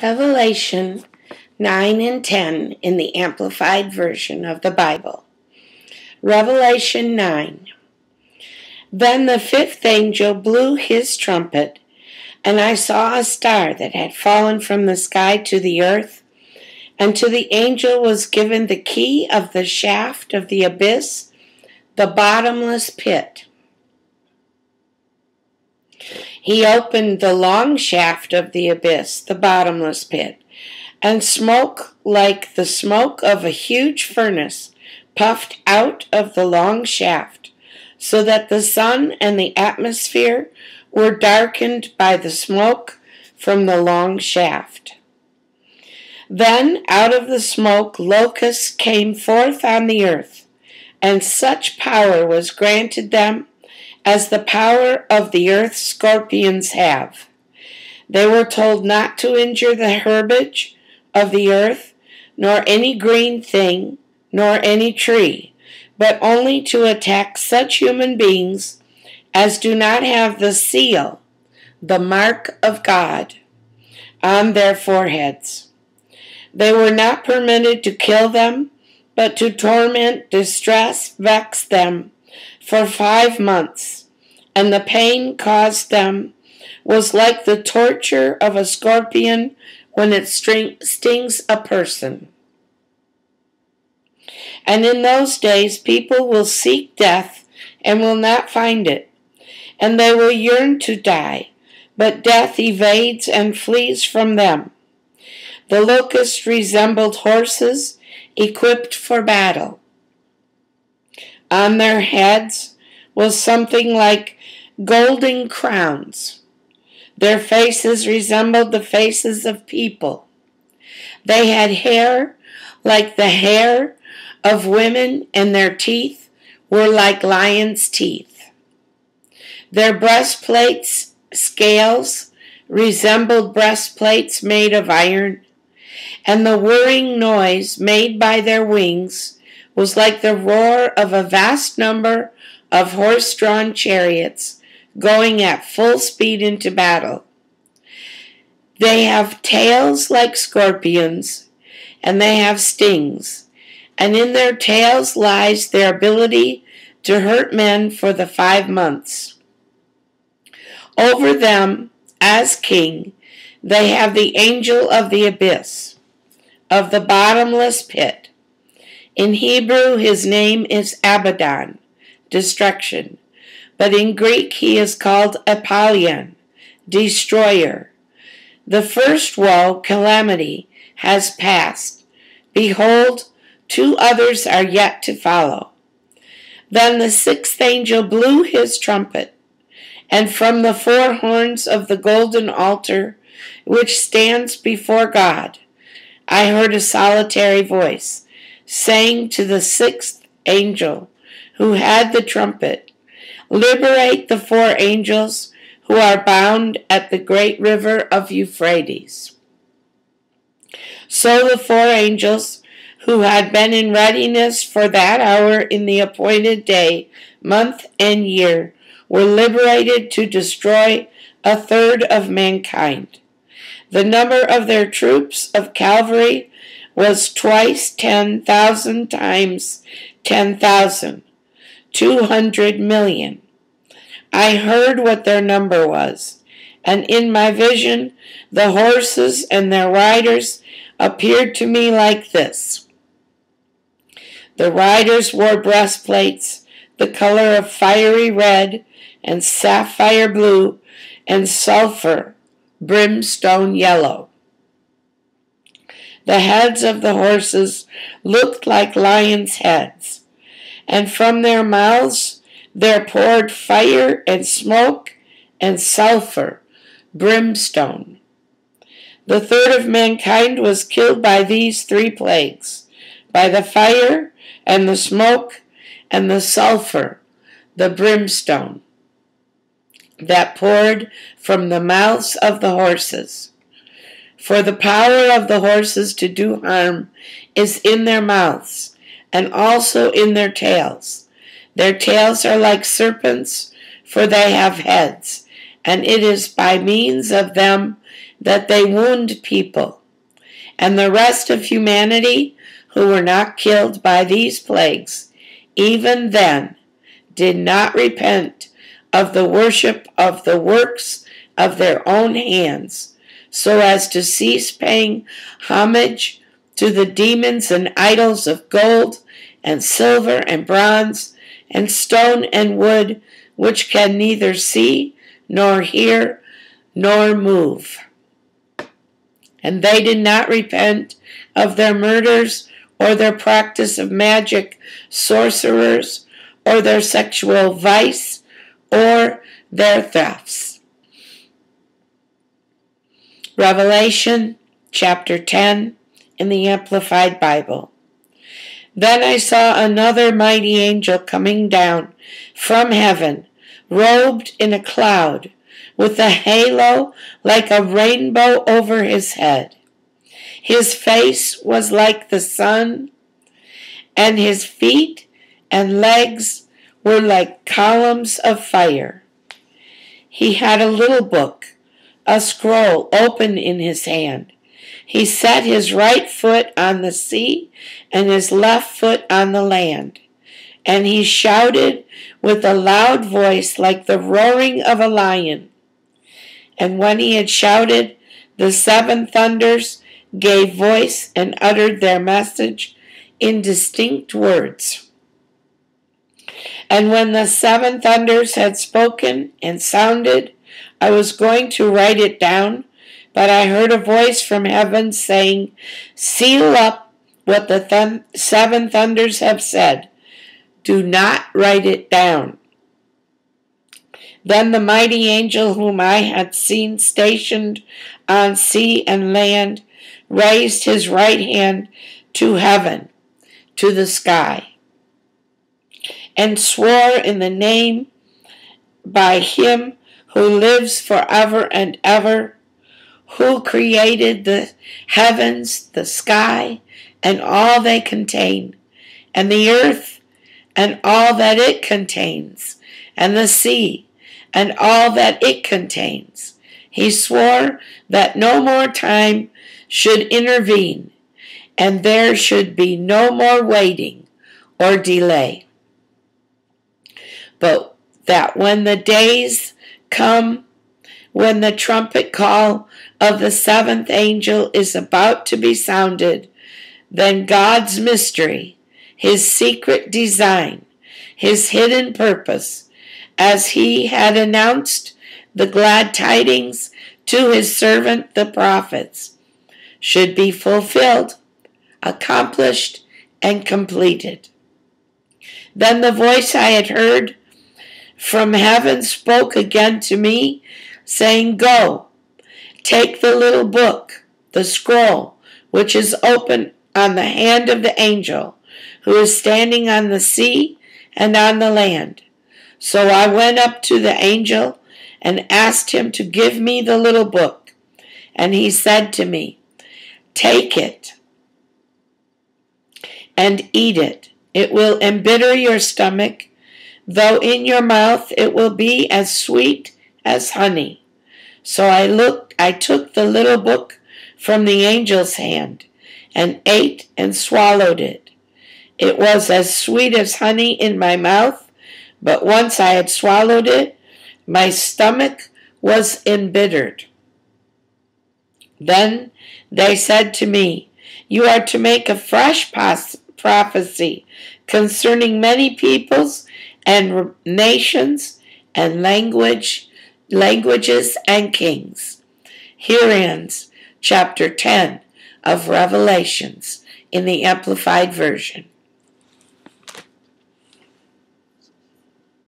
Revelation 9 and 10 in the Amplified Version of the Bible. Revelation 9. Then the fifth angel blew his trumpet, and I saw a star that had fallen from the sky to the earth, and to the angel was given the key of the shaft of the abyss, the bottomless pit. He opened the long shaft of the abyss, the bottomless pit, and smoke like the smoke of a huge furnace puffed out of the long shaft, so that the sun and the atmosphere were darkened by the smoke from the long shaft. Then out of the smoke locusts came forth on the earth, and such power was granted them as the power of the earth's scorpions have. They were told not to injure the herbage of the earth, nor any green thing, nor any tree, but only to attack such human beings as do not have the seal, the mark of God, on their foreheads. They were not permitted to kill them, but to torment, distress, vex them for 5 months, and the pain caused them was like the torture of a scorpion when it stings a person. And in those days people will seek death and will not find it, and they will yearn to die, but death evades and flees from them. The locusts resembled horses equipped for battle. On their heads was something like golden crowns. Their faces resembled the faces of people. They had hair like the hair of women, and their teeth were like lions' teeth. Their breastplates, scales, resembled breastplates made of iron, and the whirring noise made by their wings was like the roar of a vast number of horse-drawn chariots going at full speed into battle. They have tails like scorpions, and they have stings, and in their tails lies their ability to hurt men for the 5 months. Over them, as king, they have the angel of the abyss, of the bottomless pit. In Hebrew, his name is Abaddon, destruction, but in Greek he is called Apollyon, destroyer. The first woe, calamity, has passed. Behold, 2 others are yet to follow. Then the sixth angel blew his trumpet, and from the 4 horns of the golden altar which stands before God, I heard a solitary voice saying to the 6th angel who had the trumpet, "Liberate the 4 angels who are bound at the great river of Euphrates." So the 4 angels who had been in readiness for that hour in the appointed day, month, and year were liberated to destroy 1/3 of mankind. The number of their troops of cavalry was twice 10,000 times 10,000, 200 million. I heard what their number was, and in my vision the horses and their riders appeared to me like this. The riders wore breastplates the color of fiery red and sapphire blue and sulfur, brimstone yellow. The heads of the horses looked like lions' heads, and from their mouths there poured fire and smoke and sulfur, brimstone. The 1/3 of mankind was killed by these 3 plagues, by the fire and the smoke and the sulfur, the brimstone, that poured from the mouths of the horses. For the power of the horses to do harm is in their mouths, and also in their tails. Their tails are like serpents, for they have heads, and it is by means of them that they wound people. And the rest of humanity who were not killed by these plagues, even then, did not repent of the worship of the works of their own hands, so as to cease paying homage to the demons and idols of gold and silver and bronze and stone and wood, which can neither see nor hear nor move. And they did not repent of their murders or their practice of magic, sorcerers, or their sexual vice, or their thefts. Revelation chapter 10 in the Amplified Bible. Then I saw another mighty angel coming down from heaven, robed in a cloud, with a halo like a rainbow over his head. His face was like the sun, and his feet and legs were like columns of fire. He had a little book, a scroll open in his hand. He set his right foot on the sea and his left foot on the land. And he shouted with a loud voice like the roaring of a lion. And when he had shouted, the seven thunders gave voice and uttered their message in distinct words. And when the seven thunders had spoken and sounded, I was going to write it down, but I heard a voice from heaven saying, "Seal up what the seven thunders have said. Do not write it down." Then the mighty angel whom I had seen stationed on sea and land raised his right hand to heaven, to the sky, and swore in the name by him who lives forever and ever, who created the heavens, the sky, and all they contain, and the earth, and all that it contains, and the sea, and all that it contains. He swore that no more time should intervene, and there should be no more waiting or delay, but that when the days come when the trumpet call of the seventh angel is about to be sounded, then God's mystery, his secret design, his hidden purpose, as he had announced the glad tidings to his servant the prophets, should be fulfilled, accomplished, and completed. Then the voice I had heard from heaven spoke again to me, saying, "Go, take the little book, the scroll, which is open on the hand of the angel who is standing on the sea and on the land." So I went up to the angel and asked him to give me the little book. And he said to me, "Take it and eat it. It will embitter your stomach, though in your mouth it will be as sweet as honey." So I took the little book from the angel's hand and ate and swallowed it. It was as sweet as honey in my mouth, but once I had swallowed it, my stomach was embittered. Then they said to me, "You are to make a fresh prophecy concerning many peoples and nations and languages and kings." Here ends chapter 10 of Revelations in the Amplified Version.